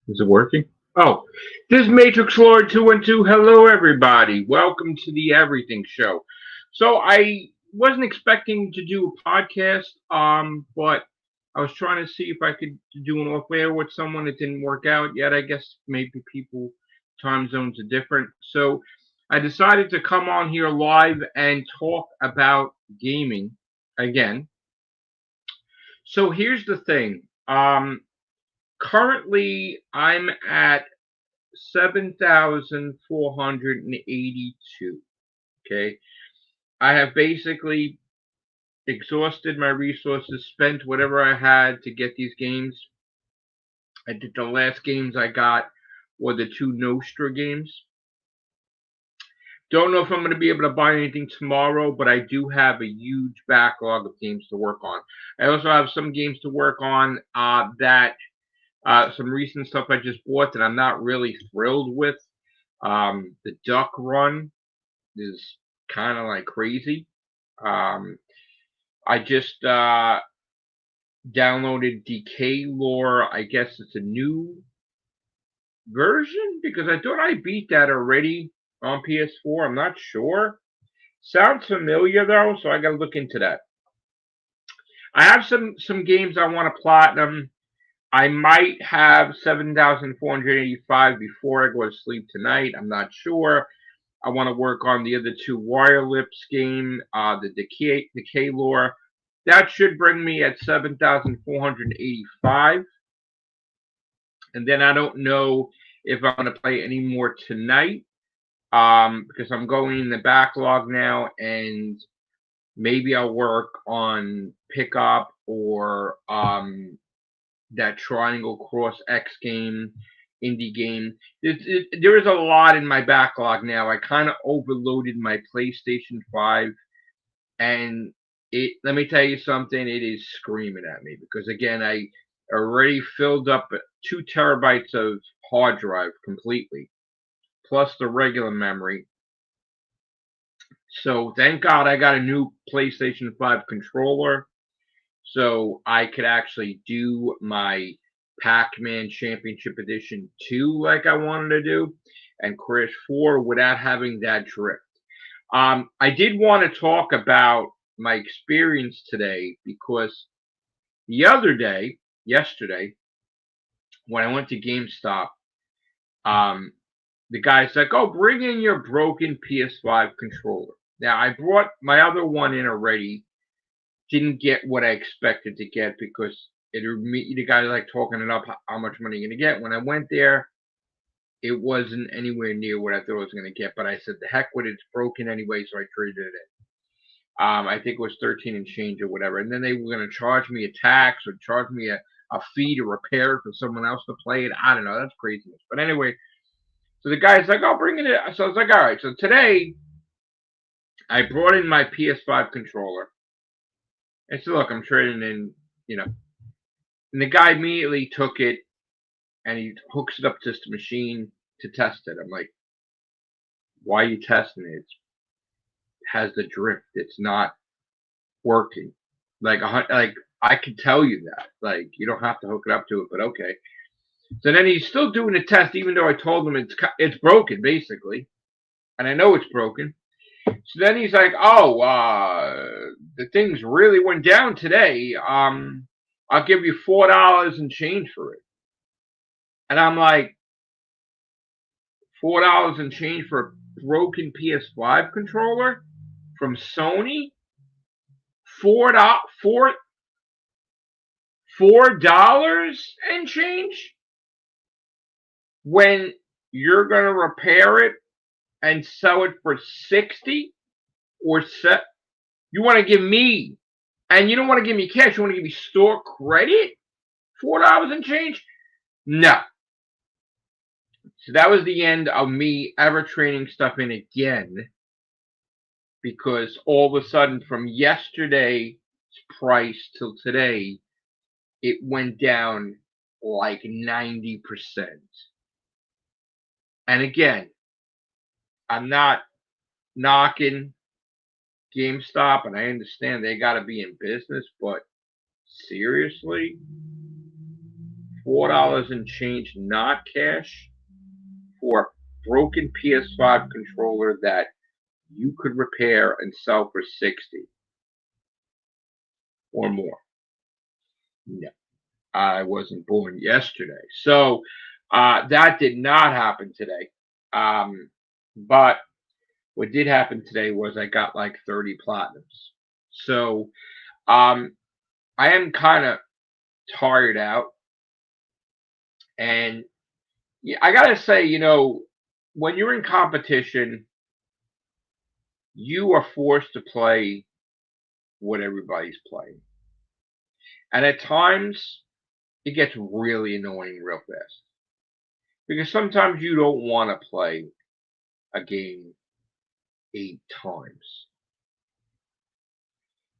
Is it working? Oh, this is Matrix Lord 212. Hello, everybody. Welcome to the Everything Show. So I wasn't expecting to do a podcast, but I was trying to see if I could do an off-air with someone. It didn't work out yet. I guess maybe people time zones are different. So I decided to come on here live and talk about gaming again. So here's the thing. Currently, I'm at 7,482. Okay. I have basically exhausted my resources, spent whatever I had to get these games. I did the last games I got were the two Nostra games. Don't know if I'm going to be able to buy anything tomorrow, but I do have a huge backlog of games to work on. I also have some games to work on that some recent stuff I just bought that I'm not really thrilled with. The Duck Run is kind of like crazy. I just downloaded Decay Lore. I guess it's a new version because I thought I beat that already on PS4. I'm not sure. Sounds familiar though, so I got to look into that. I have some games I want to platinum. I might have 7,485 before I go to sleep tonight. I'm not sure. I want to work on the other two Wire Lips game, the Decay Lore. That should bring me at 7,485. And then I don't know if I'm going to play any more tonight because I'm going in the backlog now, and maybe I'll work on Pickup or that Triangle Cross X game, indie game. There is a lot in my backlog now. I kind of overloaded my PlayStation 5, and let me tell you something, it is screaming at me because, again, I already filled up 2 terabytes of hard drive completely, plus the regular memory. So thank God I got a new PlayStation 5 controller so I could actually do my Pac-Man Championship Edition 2 like I wanted to do, and Crash 4 without having that drift. I did want to talk about my experience today because the other day, yesterday, when I went to GameStop, um, the guy's like, "Oh, bring in your broken PS5 controller." Now, I brought my other one in already. Didn't get what I expected to get because the guy like talking it up how much money you're gonna get. When I went there, it wasn't anywhere near what I thought I was gonna get. But I said, "The heck with it, it's broken anyway," so I traded it in. I think it was 13 and change or whatever. And then they were gonna charge me a tax or charge me a fee to repair it for someone else to play it. I don't know. That's craziness. But anyway, so the guy's like, "I'll bring it in." So I was like, "All right." So today, I brought in my PS5 controller. I said, "Look, I'm trading in, you know." And the guy immediately took it and he hooks it up to the machine to test it. I'm like, "Why are you testing it? It has the drift. It's not working." Like I could tell you that. Like you don't have to hook it up to it, but okay. So then he's still doing the test, even though I told him it's broken basically, and I know it's broken. So then he's like, "Oh, the things really went down today. I'll give you $4 and change for it." And I'm like, $4 and change for a broken PS5 controller from Sony? Four four $4 and change when you're gonna repair it and sell it for 60 or set. You want to give me, and you don't want to give me cash. You want to give me store credit. $4 and change? No. So that was the end of me ever trading stuff in again, because all of a sudden from yesterday's price till today, it went down like 90%. And again, I'm not knocking GameStop, and I understand they got to be in business, but seriously, $4 and change, not cash, for a broken PS5 controller that you could repair and sell for 60 or more. No, I wasn't born yesterday. So that did not happen today. But what did happen today was I got like 30 platinums. So I am kind of tired out. And yeah, I got to say, when you're in competition, you are forced to play what everybody's playing. And at times, it gets really annoying real fast. Because sometimes you don't want to play a game 8 times.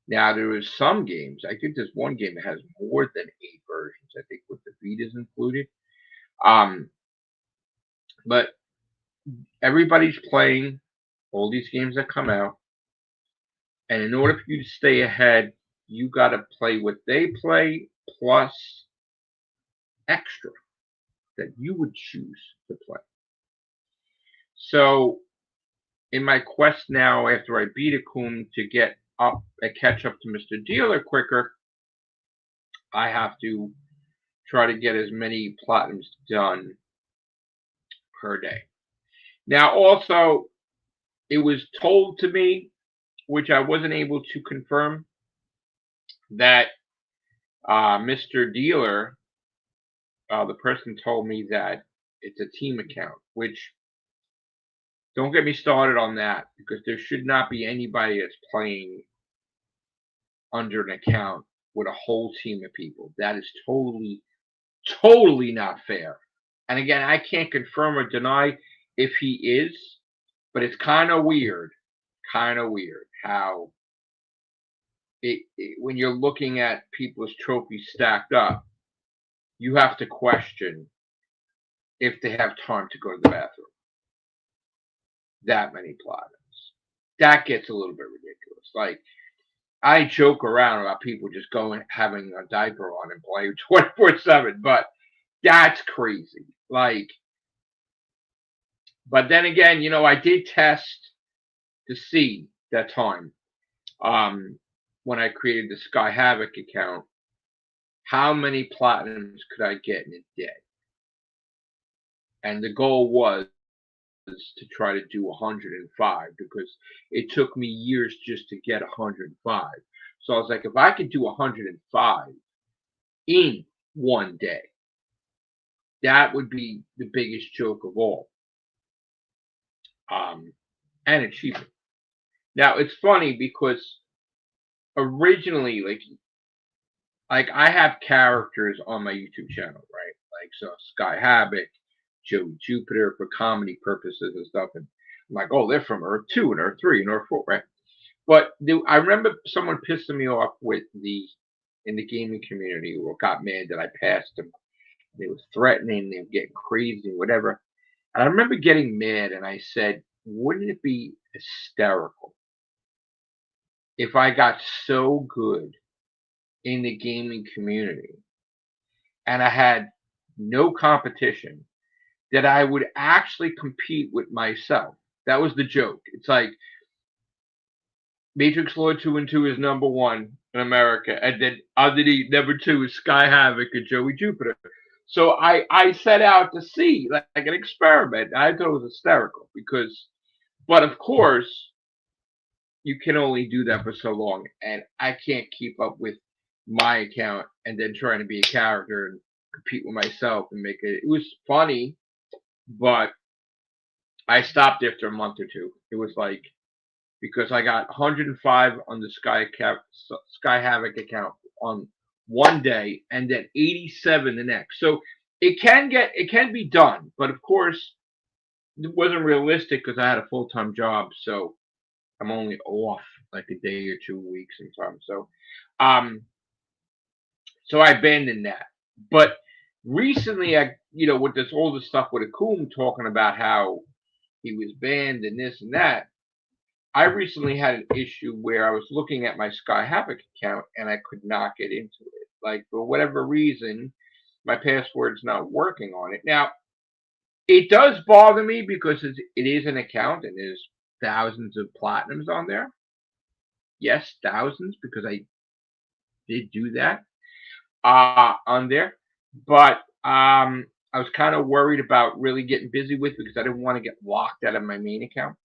Now, there is some games, I think there's one game that has more than 8 versions, I think with the Vitas included. But everybody's playing all these games that come out. And in order for you to stay ahead, you got to play what they play plus extra that you would choose to play. So, in my quest now, after I beat Akum to get up and catch up to Mr. Dealer quicker, I have to try to get as many platinums done per day. Now, also, it was told to me, which I wasn't able to confirm, that Mr. Dealer, the person told me that it's a team account, which don't get me started on that, because there should not be anybody that's playing under an account with a whole team of people. That is totally, totally not fair. And again, I can't confirm or deny if he is, but it's kind of weird how when you're looking at people's trophies stacked up, you have to question if they have time to go to the bathroom. That many platinums. That gets a little bit ridiculous. Like, I joke around about people just going, having a diaper on and playing 24/7, but that's crazy. Like, but then again, I did test to see that time, when I created the Sky Havoc account, how many platinums could I get in a day? And the goal was to try to do 105, because it took me years just to get 105. So I was like, if I could do 105 in one day, that would be the biggest joke of all. And achievement. Now, it's funny because originally, like I have characters on my YouTube channel, right? Like, so Sky Havoc, Joey Jupiter, for comedy purposes and stuff. And I'm like, oh, they're from Earth 2 and Earth 3 and Earth 4, right? But I remember someone pissing me off in the gaming community, who got mad that I passed them. They were threatening, they were getting crazy, whatever. And I remember getting mad, and I said, wouldn't it be hysterical if I got so good in the gaming community and I had no competition that I would actually compete with myself? That was the joke. It's like, Matrix Lord 2 and 2 is number 1 in America, and then underneath number 2 is Sky Havoc and Joey Jupiter. So I set out to see, like an experiment. I thought it was hysterical but of course, you can only do that for so long, and I can't keep up with my account and then trying to be a character and compete with myself and make it. It was funny, but I stopped after a month or two. It was like, because I got 105 on the Sky Havoc account on one day, and then 87 the next. So it can be done, but of course it wasn't realistic because I had a full-time job, so I'm only off like a day or 2 weeks sometimes. So I abandoned that. But recently, with all this stuff with Akum talking about how he was banned and this and that, I recently had an issue where I was looking at my Sky Havoc account and I could not get into it. Like, for whatever reason, my password's not working on it. Now, it does bother me because it is an account and there's thousands of platinums on there. Yes, thousands, because I did do that on there. But I was kind of worried about really getting busy with it because I didn't want to get locked out of my main account.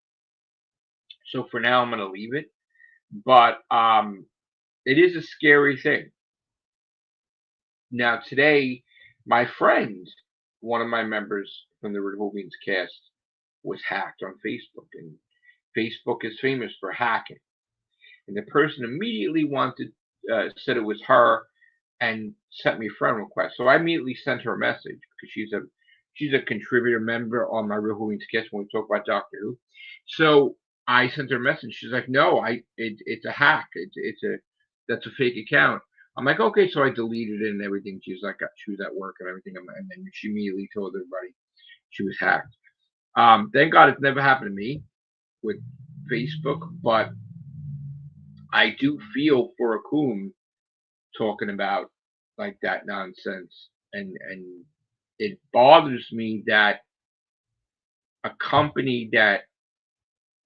So for now, I'm going to leave it. But it is a scary thing. Now, today, my friend, one of my members from the Rehobians cast, was hacked on Facebook. And Facebook is famous for hacking. And the person immediately said it was her and sent me a friend request. So I immediately sent her a message because she's a contributor member on my Real Halloween sketch when we talk about Doctor Who. So I sent her a message. She's like, "No, it's a hack. That's a fake account." I'm like, "Okay," so I deleted it and everything. She was at work and everything, and then she immediately told everybody she was hacked. Thank God it's never happened to me with Facebook, but I do feel for Akum talking about like that nonsense, and it bothers me that a company that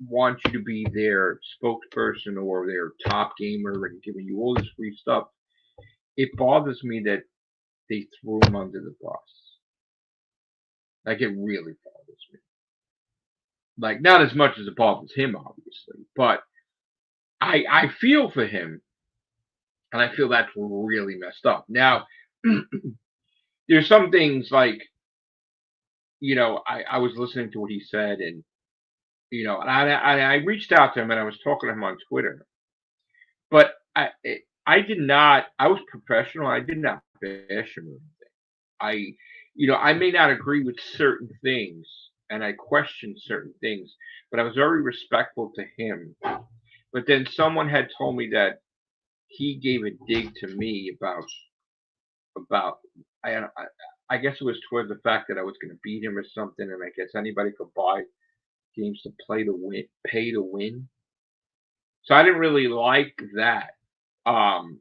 wants you to be their spokesperson or their top gamer and giving you all this free stuff, it bothers me that they threw him under the bus. Like, it really bothers me. Like, not as much as it bothers him, obviously, but I feel for him, and I feel that's really messed up. Now, there's some things like, I was listening to what he said, and and I reached out to him and I was talking to him on Twitter, but I did not. I was professional. I did not bash him or anything. I may not agree with certain things, and I questioned certain things, but I was very respectful to him. But then someone had told me that he gave a dig to me about I I guess it was toward the fact that I was going to beat him or something, and I guess anybody could buy games to pay to win. So I didn't really like that. Um,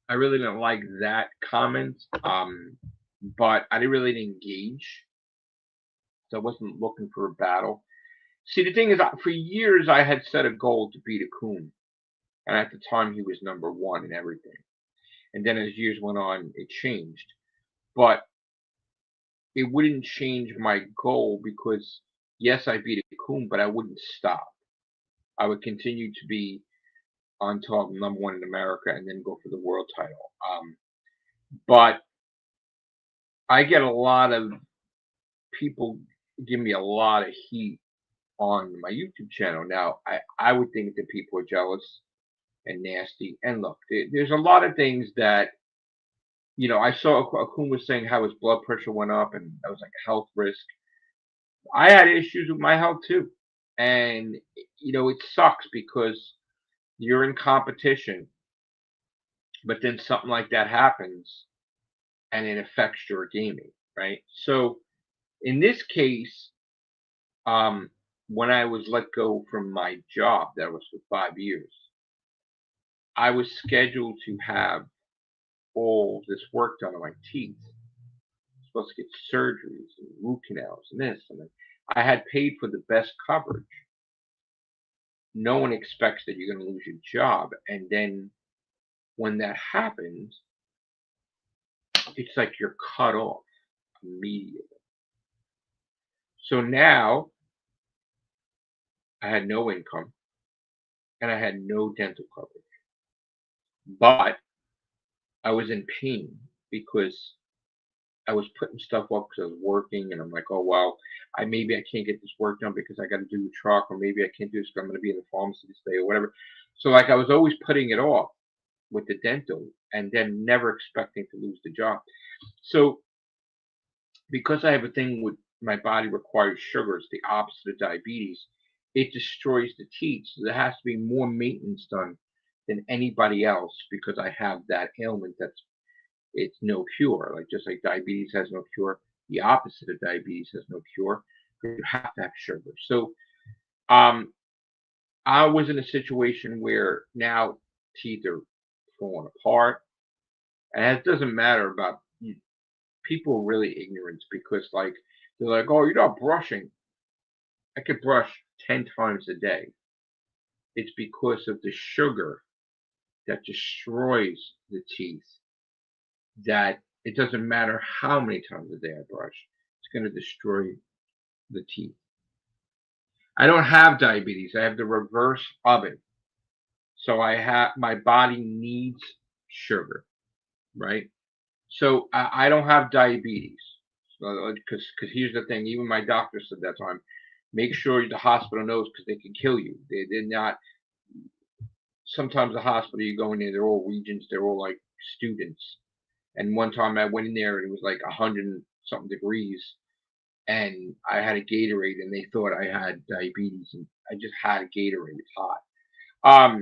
I really didn't like that comment. But I didn't really engage, so I wasn't looking for a battle. See, the thing is, for years I had set a goal to beat Akun, and at the time he was number one in everything. And then as years went on, it changed. But it wouldn't change my goal because yes, I beat Akun, but I wouldn't stop. I would continue to be on top, number one in America, and then go for the world title. But I get a lot of people give me a lot of heat on my YouTube channel. Now, I would think that people are jealous and nasty. And look, there's a lot of things that, I saw Akun was saying how his blood pressure went up and that was like a health risk. I had issues with my health too. And, it sucks because you're in competition, but then something like that happens and it affects your gaming, right? So in this case, um, when I was let go from my job that was for 5 years, I was scheduled to have all this work done on my teeth. I was supposed to get surgeries and root canals and this and that. I had paid for the best coverage. No one expects that you're going to lose your job, and then when that happens, it's like you're cut off immediately. So now I had no income and I had no dental coverage. But I was in pain because I was putting stuff up because I was working, and I'm like, oh well, maybe I can't get this work done because I got to do the truck, or maybe I can't do this because I'm going to be in the pharmacy this day or whatever. So like I was always putting it off with the dental, and then never expecting to lose the job. So because I have a thing with my body requires sugar, it's the opposite of diabetes. It destroys the teeth, so there has to be more maintenance done than anybody else because I have that ailment it's no cure. Like just like diabetes has no cure, the opposite of diabetes has no cure. You have to have sugar. So um, I was in a situation where now teeth are falling apart, and it doesn't matter about people are really ignorant because like they're like, oh, you're not brushing. I could brush 10 times a day. It's because of the sugar that destroys the teeth that it doesn't matter how many times a day I brush, it's going to destroy the teeth. I don't have diabetes. I have the reverse of it. So my body needs sugar, right? So I don't have diabetes. Because here's the thing, even my doctor said that time, make sure the hospital knows because they can kill you. They're not. Sometimes the hospital you go in there, they're all regents. They're all like students. And one time I went in there and it was like 100 and something degrees, and I had a Gatorade, and they thought I had diabetes, and I just had a Gatorade. It's hot.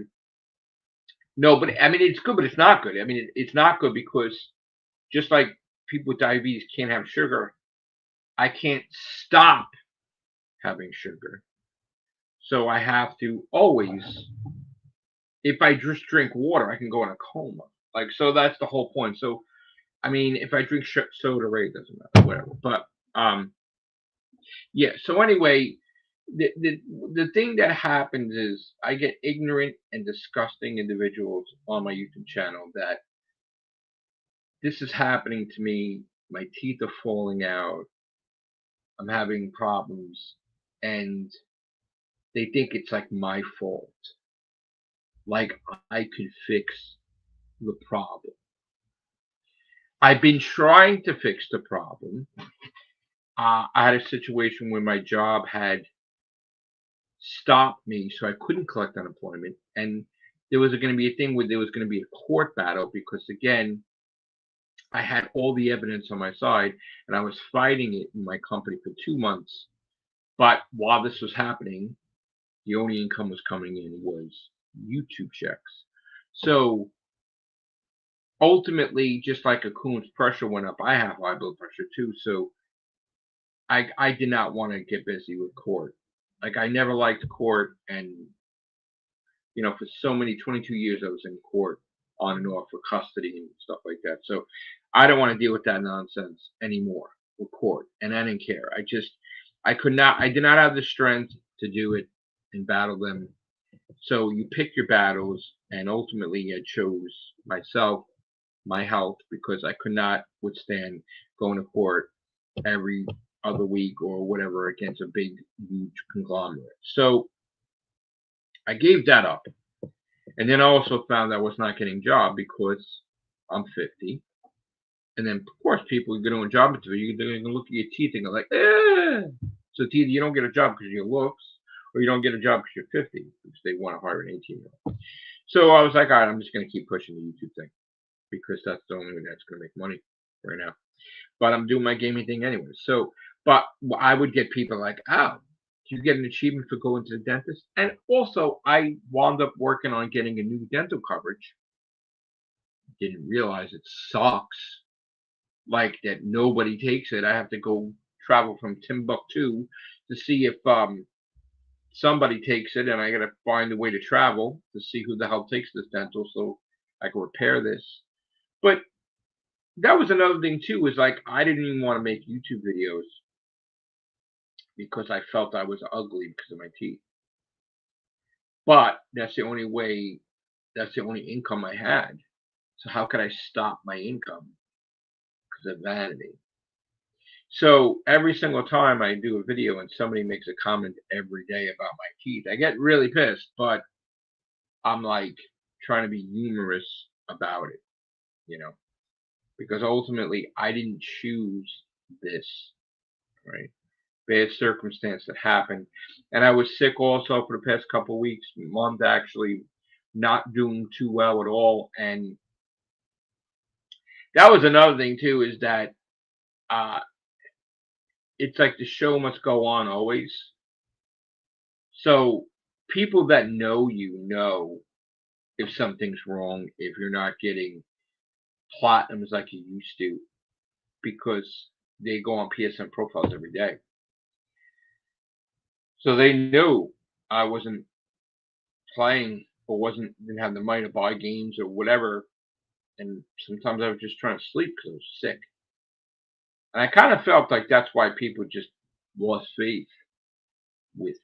No, but I mean it's good, but it's not good. I mean it's not good because just like people with diabetes can't have sugar, I can't stop having sugar. So I have to always, if I just drink water, I can go in a coma. Like so, that's the whole point. So I mean, if I drink soda, right, it doesn't matter, whatever. But yeah. So anyway, the, the the thing that happens is I get ignorant and disgusting individuals on my YouTube channel that this is happening to me. My teeth are falling out. I'm having problems, and they think it's like my fault. Like I could fix the problem. I've been trying to fix the problem. I had a situation where my job had stopped me, so I couldn't collect unemployment. And there was going to be a thing where there was going to be a court battle because, again, I had all the evidence on my side and I was fighting it in my company for 2 months. But while this was happening, the only income was coming in was YouTube checks. So ultimately, just like a Coon's pressure went up, I have high blood pressure too. So I did not want to get busy with court. Like I never liked court, and for so many 22 years I was in court on and off for custody and stuff like that. So I don't want to deal with that nonsense anymore with court, and I didn't care. I did not have the strength to do it and battle them. So you pick your battles, and ultimately I chose myself, my health, because I could not withstand going to court every other week or whatever against a big, huge conglomerate. So I gave that up. And then I also found I was not getting a job because I'm 50. And then, of course, people are doing job interview. They're going to look at your teeth and go like, eh. So it's either you don't get a job because of your looks, or you don't get a job because you're 50, because they want to hire an 18-year-old. So I was like, all right, I'm just going to keep pushing the YouTube thing because that's the only way that's going to make money right now. But I'm doing my gaming thing anyway. So, but I would get people like, oh, you get an achievement for going to the dentist. And also, I wound up working on getting a new dental coverage. Didn't realize it sucks. Like that nobody takes it. I have to go travel from Timbuktu to see if somebody takes it, and I got to find a way to travel to see who the hell takes this dental so I can repair this. But that was another thing too, is like I didn't even want to make YouTube videos because I felt I was ugly because of my teeth. But that's the only way, that's the only income I had. So how could I stop my income? Because of vanity. So every single time I do a video and somebody makes a comment every day about my teeth, I get really pissed, but I'm like trying to be humorous about it, because ultimately I didn't choose this, right? Bad circumstance that happened. And I was sick also for the past couple of weeks, month actually, not doing too well at all. And that was another thing too, is that it's like the show must go on always. So people that know know if something's wrong, if you're not getting platinums like you used to, because they go on PSN profiles every day. So they knew I wasn't playing or didn't have the money to buy games or whatever. And sometimes I was just trying to sleep because I was sick. And I kind of felt like that's why people just lost faith with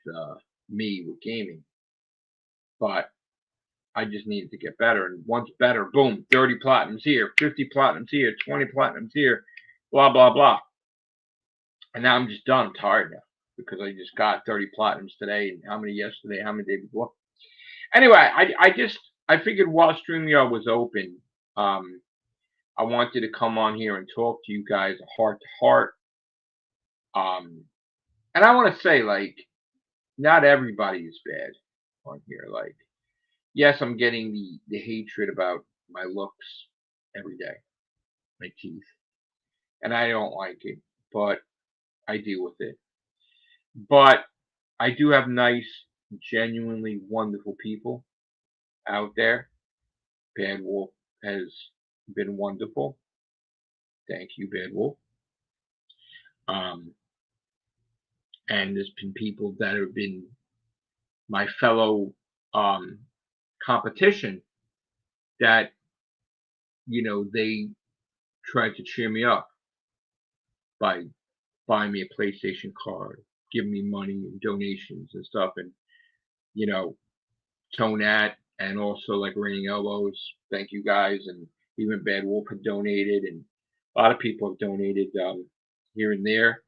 me with gaming. But I just needed to get better. And once better, boom, 30 platinums here, 50 platinums here, 20 platinums here, blah, blah, blah. And now I'm just done. I'm tired now because I just got 30 platinums today, and how many yesterday, how many the day before. Anyway, I figured while StreamYard was open, I wanted to come on here and talk to you guys heart to heart. And I want to say, like, not everybody is bad on here. Like, yes, I'm getting the hatred about my looks every day, my teeth, and I don't like it, but I deal with it. But I do have nice, genuinely wonderful people out there. Bad Wolf has been wonderful. Thank you, Bad Wolf. And there's been people that have been my fellow competition that, they tried to cheer me up by buying me a PlayStation card, giving me money and donations and stuff. And, Tonat and also like Raining Elbows, thank you guys. And even Bad Wolf had donated, and a lot of people have donated here and there.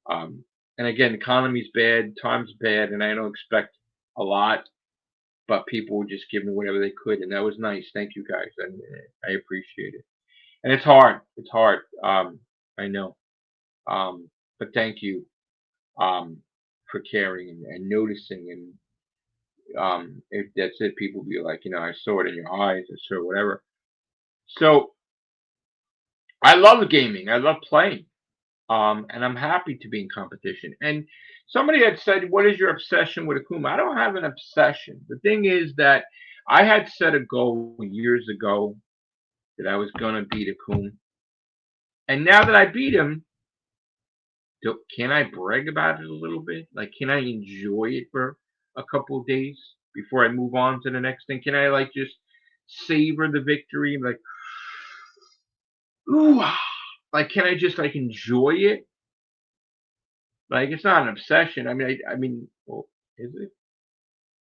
And again, the economy's bad, time's bad, and I don't expect a lot, but people would just give me whatever they could, and that was nice. Thank you guys, and I appreciate it. And it's hard. It's hard. I know. But thank you for caring and noticing. And if that's it, people be like, I saw it in your eyes, I saw whatever. So I love gaming. I love playing. And I'm happy to be in competition. And somebody had said, "What is your obsession with Akuma?" I don't have an obsession. The thing is that I had set a goal years ago that I was gonna beat Akuma, and now that I beat him, can I brag about it a little bit? Like, can I enjoy it for a couple of days before I move on to the next thing? Can I like just savor the victory? Like, ooh, like, can I just like enjoy it? Like, it's not an obsession. I mean, well, is it?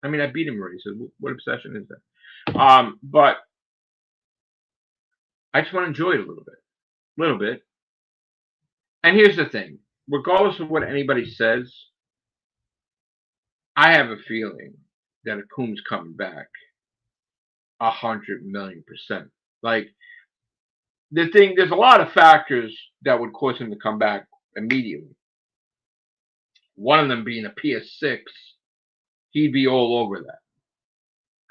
I mean, I beat him already, so what obsession is that? But I just want to enjoy it a little bit. And here's the thing: regardless of what anybody says, I have a feeling that Akuma's coming back 100,000,000%. Like, there's a lot of factors that would cause him to come back immediately. One of them being a PS6, he'd be all over that.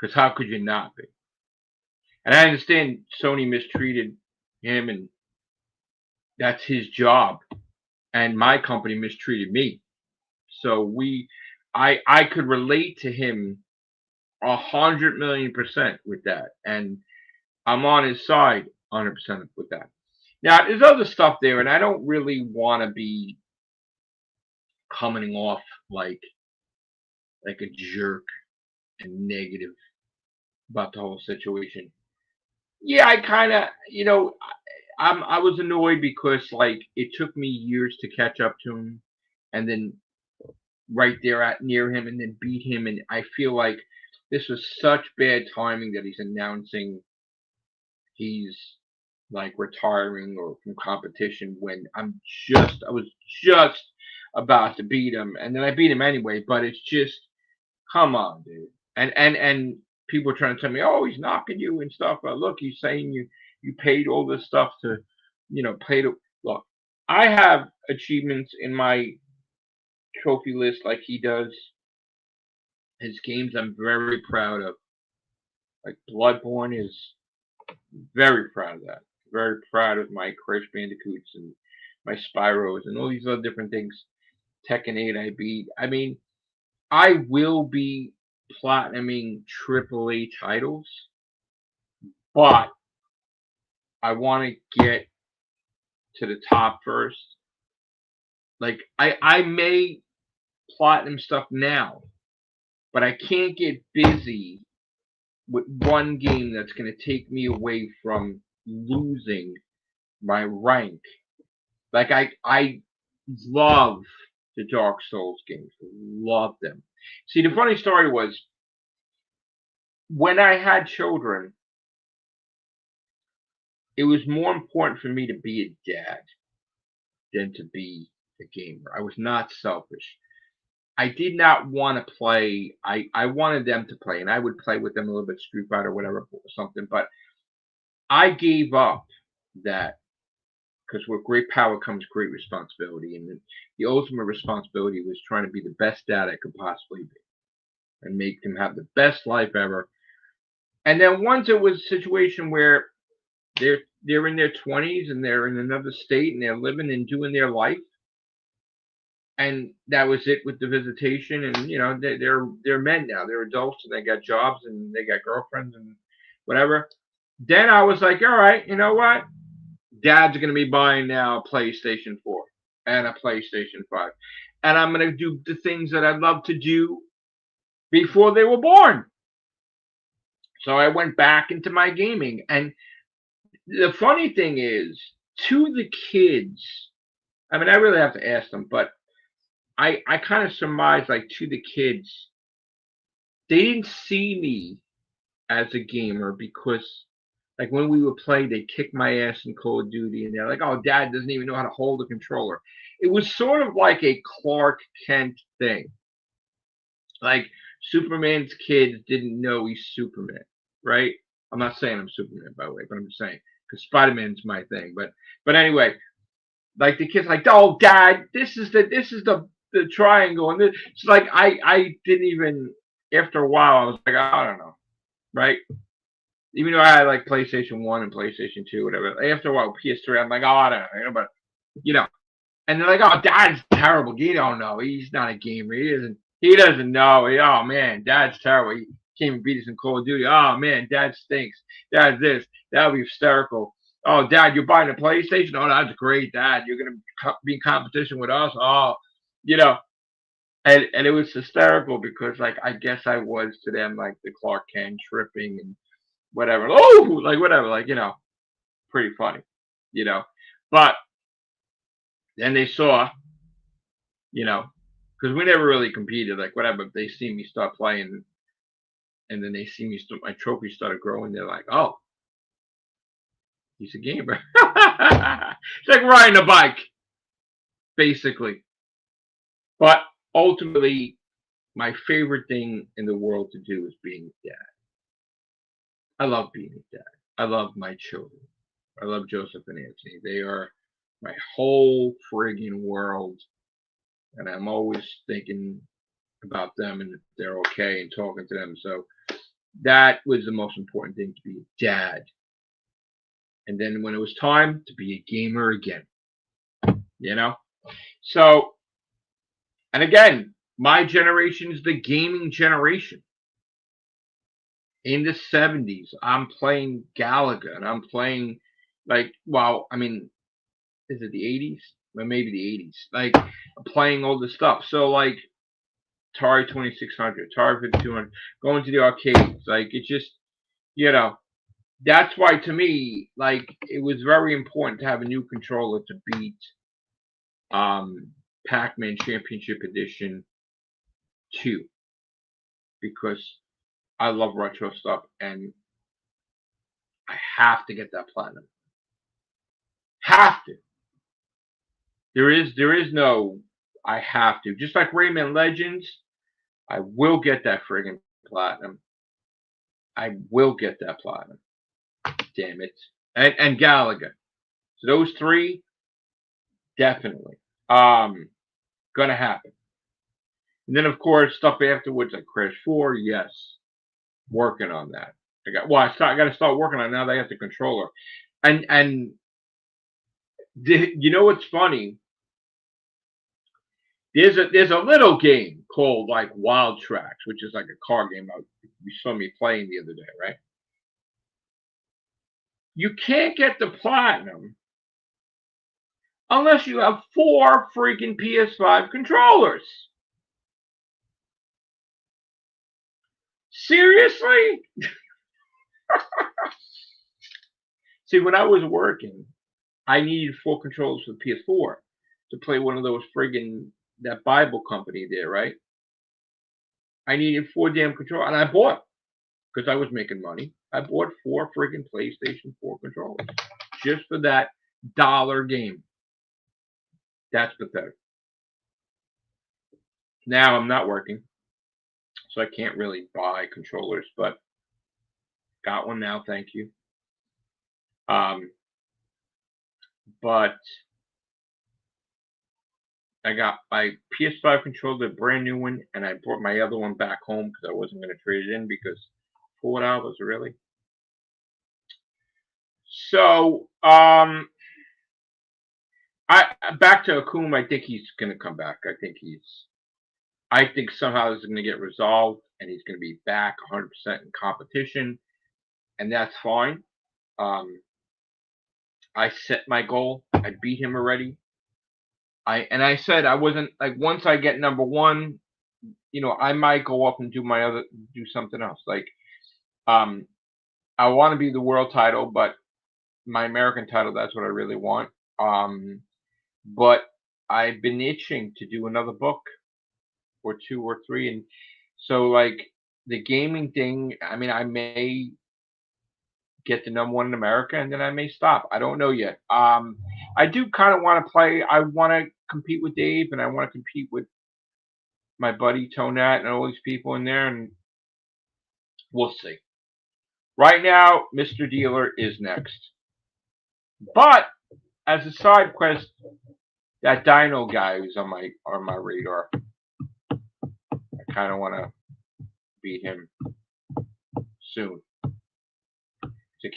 Because how could you not be? And I understand Sony mistreated him, and that's his job. And my company mistreated me. So I could relate to him 100,000,000% with that. And I'm on his side 100% with that. Now, there's other stuff there, and I don't really want to be coming off like a jerk and negative about the whole situation. Yeah, I kind of, I was annoyed because like it took me years to catch up to him, and then right there at near him, and then beat him, and I feel like this was such bad timing that he's announcing he's like retiring or from competition when I was just about to beat him, and then I beat him anyway. But it's just, come on, dude. And people are trying to tell me, oh, he's knocking you and stuff. But look, he's saying you paid all this stuff to, pay to look. I have achievements in my trophy list like he does. His games I'm very proud of. Like Bloodborne is very proud of that. Very proud of my Crash Bandicoots and my Spyros and all these other different things. Tekken 8 I beat. I mean, I will be platinuming AAA titles, but I want to get to the top first. Like, I may platinum stuff now, but I can't get busy with one game that's going to take me away from losing my rank Like I love the Dark Souls games. Love them. See, the funny story was when I had children, it was more important for me to be a dad than to be a gamer. I was not selfish. I did not want to play. I wanted them to play, and I would play with them a little bit Street Fighter or whatever or something. But I gave up that because with great power comes great responsibility, and the ultimate responsibility was trying to be the best dad I could possibly be and make them have the best life ever. And then once it was a situation where they're in their 20s and they're in another state and they're living and doing their life, and that was it with the visitation. And they're men now, they're adults, and they got jobs and they got girlfriends and whatever. Then I was like, all right, you know what? Dad's going to be buying now a PlayStation 4 and a PlayStation 5. And I'm going to do the things that I'd love to do before they were born. So I went back into my gaming. And the funny thing is, to the kids, I mean, I really have to ask them, but I kind of surmise, like, to the kids, they didn't see me as a gamer because, like, when we would play, they kicked my ass in Call of Duty, and they're like, "Oh, Dad doesn't even know how to hold a controller." It was sort of like a Clark Kent thing. Like Superman's kids didn't know he's Superman, right? I'm not saying I'm Superman, by the way, but I'm just saying because Spider-Man's my thing. But anyway, like the kids, like, "Oh, Dad, this is the triangle," and it's like I didn't even. After a while, I was like, I don't know, right? Even though I had like PlayStation 1 and PlayStation 2, whatever. After a while, PS3, I'm like, oh, I don't know, but you know. And they're like, oh, Dad's terrible. You don't know. He's not a gamer. He doesn't know. Oh man, Dad's terrible. He can't even beat us in Call of Duty. Oh man, Dad stinks. Dad's this. That would be hysterical. Oh, Dad, you're buying a PlayStation? Oh, that's great, Dad. You're gonna be in competition with us. Oh, you know. And it was hysterical because, like, I guess I was to them like the Clark Kent tripping and whatever. Oh, like whatever, like, pretty funny, you know. But then they saw, because we never really competed, like whatever. They see me start playing, and then they see me my trophies started growing. They're like, oh, he's a gamer. It's like riding a bike, basically. But ultimately, my favorite thing in the world to do is being a dad. I love being a dad. I love my children. I love Joseph and Anthony. They are my whole friggin' world, and I'm always thinking about them and if they're okay and talking to them. So that was the most important thing, to be a dad. And then when it was time to be a gamer again, you know? So, and again, my generation is the gaming generation. In the 70s, I'm playing Galaga and I'm playing, like, well, I mean, is it the 80s? Well, maybe the 80s. Like, I'm playing all this stuff. So, like, Atari 2600, Atari 5200, going to the arcades. Like, it's just, you know, that's why to me, like, it was very important to have a new controller to beat Pac-Man Championship Edition 2 because I love retro stuff and I have to get that platinum. Have to. There is no I have to. Just like Rayman Legends, I will get that friggin' platinum. I will get that platinum. Damn it. And Galaga. So those three, definitely. Gonna happen. And then of course stuff afterwards like Crash 4, yes. Working on that. I gotta start working on it now that I got the controller. And you know what's funny? There's a little game called like Wild Tracks, which is like a car game you saw me playing the other day, right? You can't get the platinum unless you have 4 freaking PS5 controllers. Seriously? See, when I was working, I needed 4 controllers for the PS4 to play one of those friggin' that Bible company there, right? I needed 4 damn controllers, and I bought because I was making money. I bought 4 friggin' PlayStation 4 controllers just for that dollar game. That's pathetic. Now I'm not working, so I can't really buy controllers, but got one now, thank you. But I got my PS5 controller, a brand new one, and I brought my other one back home because I wasn't going to trade it in because $4 really. So, I back to Akum. I think he's going to come back. I think somehow this is going to get resolved, and he's going to be back 100% in competition, and that's fine. I set my goal. I beat him already. I said I wasn't like once I get number one, I might go up and do something else. Like, I want to be the world title, but my American title, that's what I really want. But I've been itching to do another book or 2 or 3, and so like the gaming thing. I mean, I may get the number 1 in America, and then I may stop. I don't know yet. I do kind of want to play. I want to compete with Dave, and I want to compete with my buddy Tonat and all these people in there, and we'll see. Right now, Mr. Dealer is next. But as a side quest, that Dino guy who's on my radar. I kind of want to beat him soon.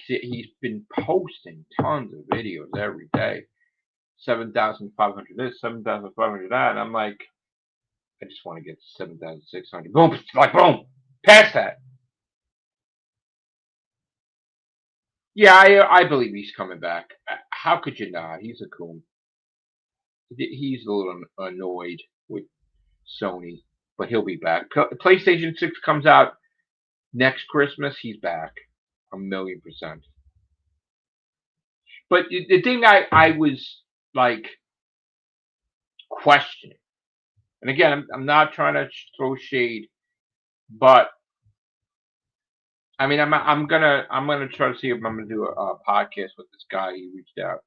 He's been posting tons of videos every day. 7,500 this, 7,500 that, and I'm like, I just want to get to 7,600. Boom, like boom, past that. Yeah, I believe he's coming back. How could you not? He's a coon. He's a little annoyed with Sony, but he'll be back. PlayStation 6 comes out next Christmas. He's back 1,000,000%. But the thing I was like questioning, and again, I'm not trying to throw shade, but I mean, I'm gonna try to see if I'm gonna do a podcast with this guy. He reached out.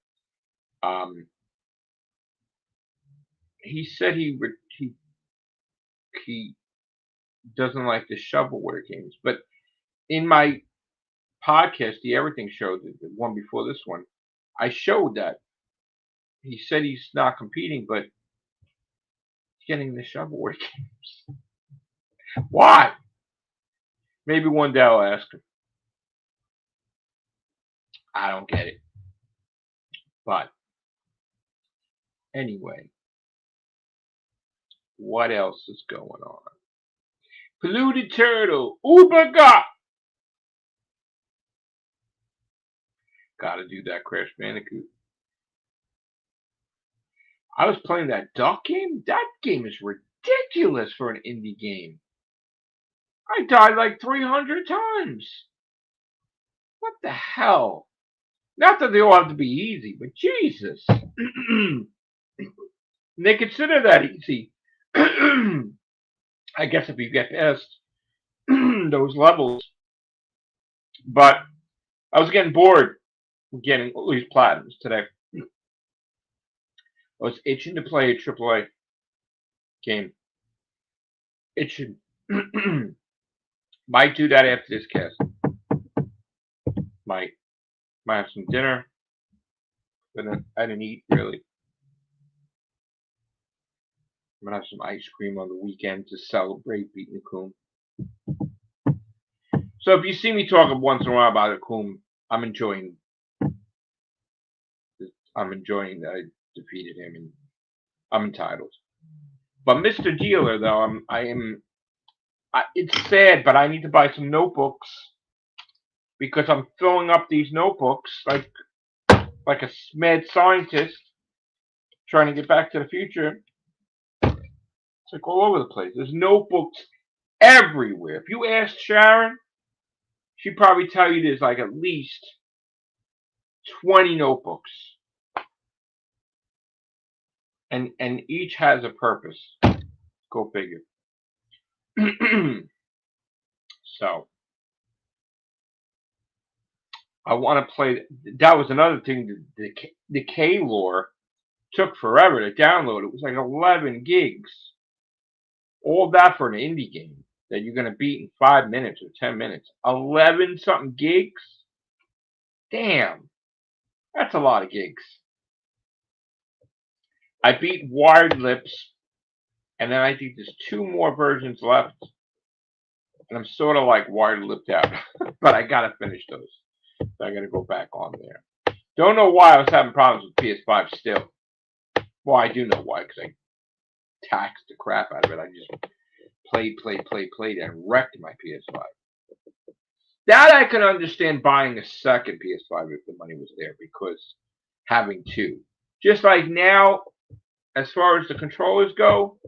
He said he doesn't like the shovelware games, but in my podcast, the Everything Show, the one before this one, I showed that he said he's not competing, but he's getting the shovelware games. Why? Maybe one day I'll ask him. I don't get it. But anyway, what else is going on? Polluted Turtle, Uber got. Gotta do that Crash Bandicoot. I was playing that duck game. That game is ridiculous for an indie game. I died like 300 times. What the hell? Not that they all have to be easy, but Jesus. They consider that easy. I guess if you get past those levels. But I was getting bored getting all these platinums today. I was itching to play a AAA game. Itching. Might do that after this cast. Might have some dinner. But I didn't eat really. I'm gonna have some ice cream on the weekend to celebrate beating Akum. So if you see me talking once in a while about Akum, I'm enjoying that I defeated him, and I'm entitled. But Mr. Dealer, though, it's sad, but I need to buy some notebooks because I'm filling up these notebooks like a mad scientist trying to get back to the future. It's like all over the place. There's notebooks everywhere. If you ask Sharon, she'd probably tell you there's like at least 20 notebooks and each has a purpose. Go figure. So I want to play. That was another thing. The K lore took forever to download. It was like 11 gigs. All that for an indie game that you're going to beat in 5 minutes or 10 minutes. 11 something gigs? Damn. That's a lot of gigs. I beat Wired Lips, and then I think there's 2 more versions left. And I'm sort of like wired lipped out. But I got to finish those. So I got to go back on there. Don't know why I was having problems with PS5 still. Well, I do know why, because I taxed the crap out of it. I just played, and wrecked my PS5. That I could understand buying a second PS5 if the money was there, because having 2. Just like now, as far as the controllers go,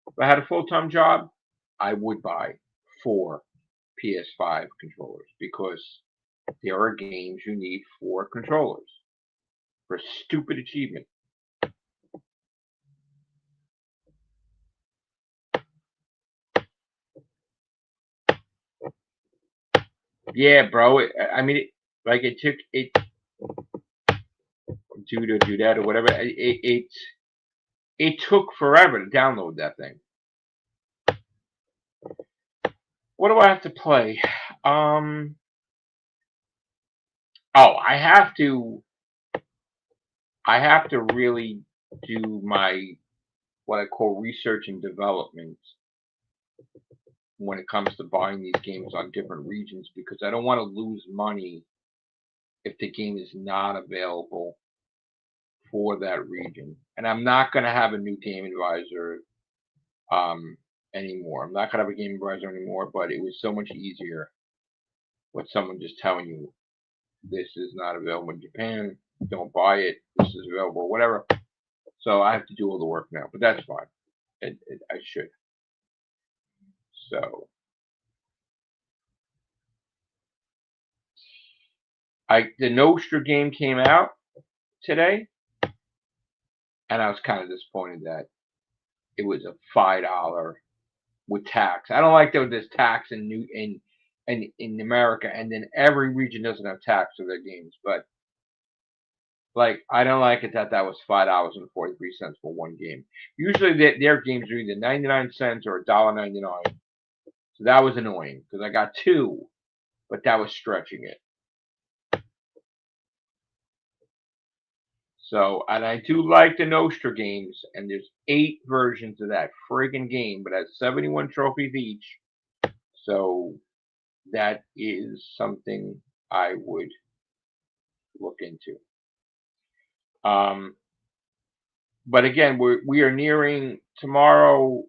if I had a full-time job, I would buy 4 PS5 controllers, because there are games you need 4 controllers for a stupid achievement. Yeah, bro. It took it to do that or whatever. It took forever to download that thing. What do I have to play? I have to really do my what I call research and development when it comes to buying these games on different regions, because I don't want to lose money if the game is not available for that region. And I'm not going to have a new game advisor anymore. I'm not going to have a game advisor anymore, but it was so much easier with someone just telling you this is not available in Japan, don't buy it, this is available, whatever. So I have to do all the work now, but that's fine. I should. So the Nostra game came out today, and I was kind of disappointed that it was a $5 with tax. I don't like that there's tax in America, and then every region doesn't have tax for their games. But like, I don't like it that was $5.43 for one game. Usually their games are either 99 cents or $1.99. So that was annoying because I got 2, but that was stretching it. So, and I do like the Nostra games, and there's 8 versions of that friggin' game, but has 71 trophies each. So that is something I would look into. But again, we are nearing tomorrow.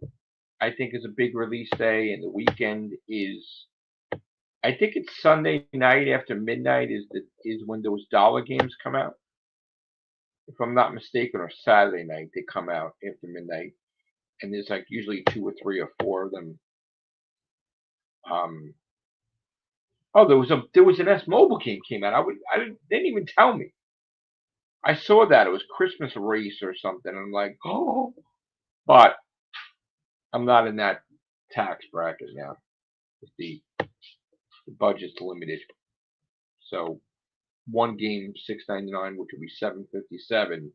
I think is a big release day, and the weekend is. I think it's Sunday night after midnight is when those dollar games come out. If I'm not mistaken, or Saturday night they come out after midnight, and there's like usually 2 or 3 or 4 of them. There was an S Mobile game came out. They didn't even tell me. I saw that it was Christmas Race or something. And I'm like, oh, but I'm not in that tax bracket now. The budget's limited, so one game $6.99, which would be $7.57.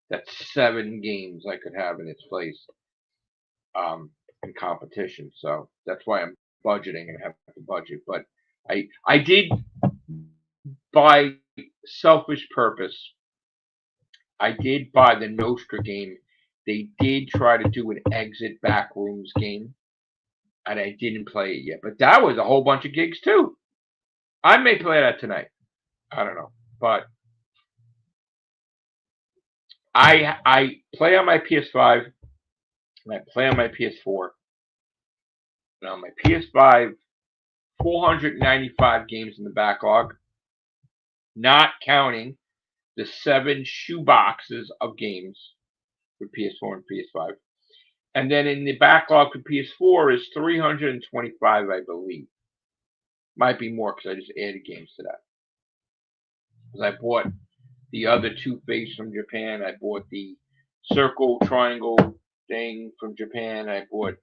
That's 7 games I could have in its place in competition. So that's why I'm budgeting and have to budget. But I did, by selfish purpose, I did buy the Nostra game. They did try to do an exit backrooms game, and I didn't play it yet. But that was a whole bunch of gigs too. I may play that tonight. I don't know, but I play on my PS5 and I play on my PS4. And on my PS5, 495 games in the backlog, not counting the 7 shoe boxes of games for PS4 and PS5. And then in the backlog for PS4 is 325, I believe. Might be more because I just added games to that. Because I bought the other Two-Face from Japan. I bought the circle triangle thing from Japan. I bought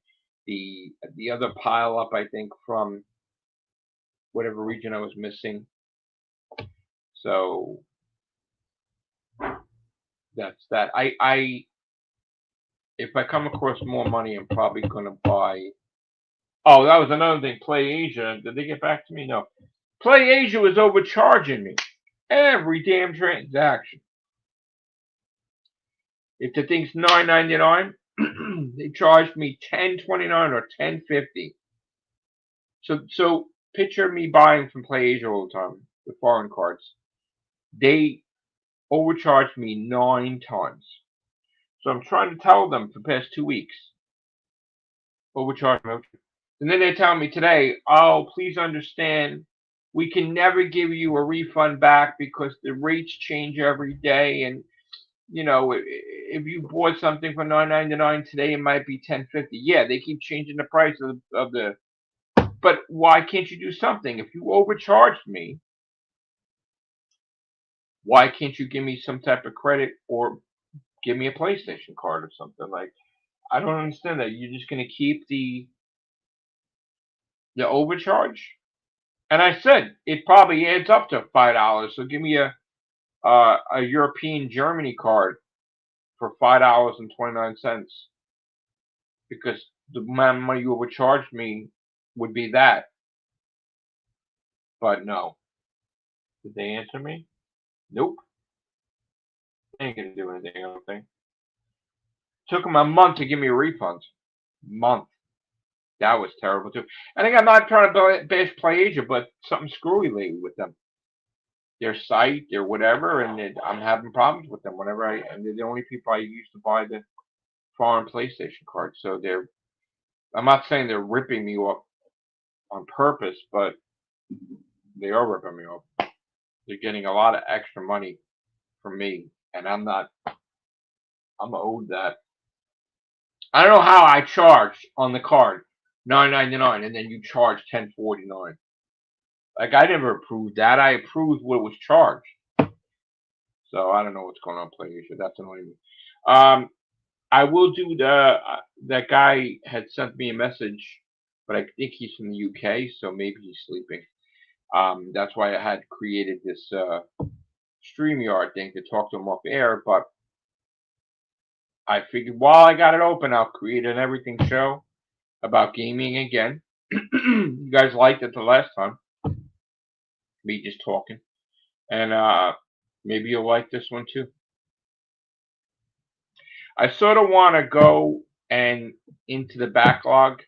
the other pile up, I think, from whatever region I was missing. So that's that. I if I come across more money, I'm probably gonna buy. Oh, that was another thing. Play Asia. Did they get back to me? No. Play Asia was overcharging me every damn transaction. If the thing's $9.99, they charged me $10.29 or $10.50. So picture me buying from Play Asia all the time, the foreign cards. They overcharged me 9 times. So I'm trying to tell them for the past 2 weeks, overcharge me. And then they tell me today, oh, please understand, we can never give you a refund back because the rates change every day. And, you know, if you bought something for $9.99 today, it might be $10.50. Yeah, they keep changing the price of the. But why can't you do something? If you overcharged me, why can't you give me some type of credit or give me a PlayStation card or something? Like, I don't understand that. You're just going to keep the overcharge? And I said it probably adds up to $5. So give me a European Germany card for $5.29 because the amount of money you overcharged me would be that. But no. Did they answer me? Nope. They ain't gonna do anything, I don't think. Took them a month to give me a refund. Month. That was terrible too. I think I'm not trying to bash Play Asia, but something screwy lately with them. Their site, their whatever, and I'm having problems with them whenever and they're the only people I used to buy the foreign PlayStation cards. So I'm not saying they're ripping me off on purpose, but they are ripping me off. They're getting a lot of extra money from me, and I'm owed that. I don't know how I charged on the card $9.99 and then you charge $10.49. Like I never approved that. I approved what was charged. So I don't know what's going on, Play Asia. That's annoying me. I will do that guy had sent me a message, but I think he's from the UK, so maybe he's sleeping. That's why I had created this StreamYard thing to talk to him off air, but I figured while I got it open, I'll create an everything show about gaming again. You guys liked it the last time, me just talking, and maybe you'll like this one too. I sort of want to go and into the backlog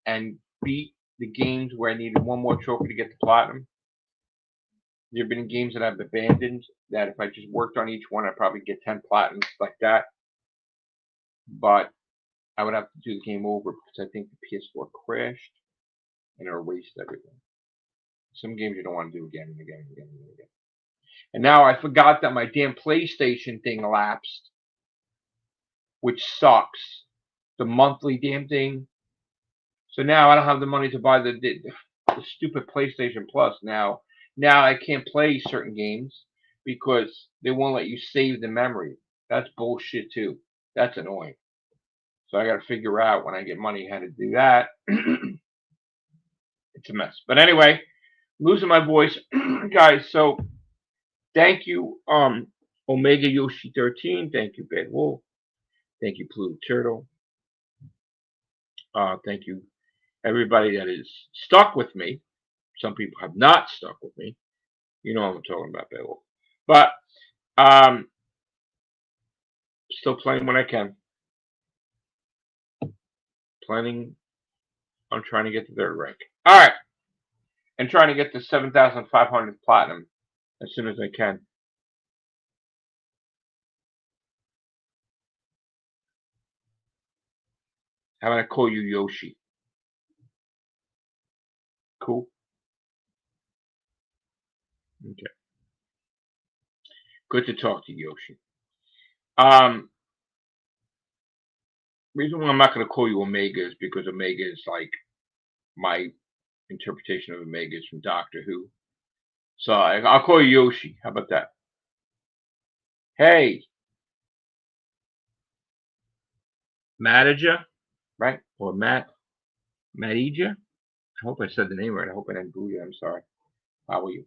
and beat the games where I needed one more trophy to get the platinum. There have been games that I've abandoned that if I just worked on each one, I'd probably get 10 platinums like that. But I would have to do the game over because I think the PS4 crashed and erased everything. Some games you don't want to do again and again and again and again. And now I forgot that my damn PlayStation thing elapsed, which sucks. The monthly damn thing. So now I don't have the money to buy the stupid PlayStation Plus. Now I can't play certain games because they won't let you save the memory. That's bullshit too. That's annoying. So I got to figure out when I get money how to do that. It's a mess. But anyway, losing my voice, guys. So thank you, Omega Yoshi 13. Thank you, Bad Wolf. Thank you, Pluto Turtle. Thank you, everybody that is stuck with me. Some people have not stuck with me. You know what I'm talking about, Bad Wolf. But still playing when I can. Planning on trying to get the third rank. All right. And trying to get the 7,500 platinum as soon as I can. How about I call you Yoshi? Cool. Okay. Good to talk to you, Yoshi. Reason why I'm not going to call you Omega is because Omega is like my interpretation of Omega is from Doctor Who. So I'll call you Yoshi. How about that? Hey. Madija, right? Or Madija. I hope I said the name right. I hope I didn't boo you. I'm sorry. How are you?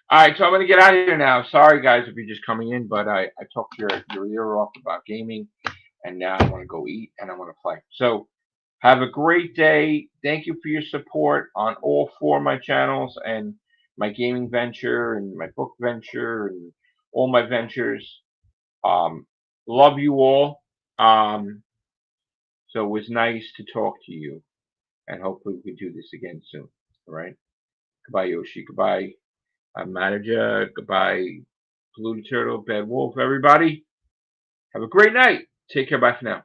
All right, so I'm gonna get out of here now. Sorry, guys, if you're just coming in, but I talked your ear off about gaming, and now I want to go eat and I want to play. So have a great day. Thank you for your support on all four of my channels and my gaming venture and my book venture and all my ventures. Um, love you all. So it was nice to talk to you, and hopefully we can do this again soon. All right. Goodbye, Yoshi. Goodbye, Manager. Goodbye, Blue Turtle, Bad Wolf. Everybody, have a great night. Take care. Bye for now.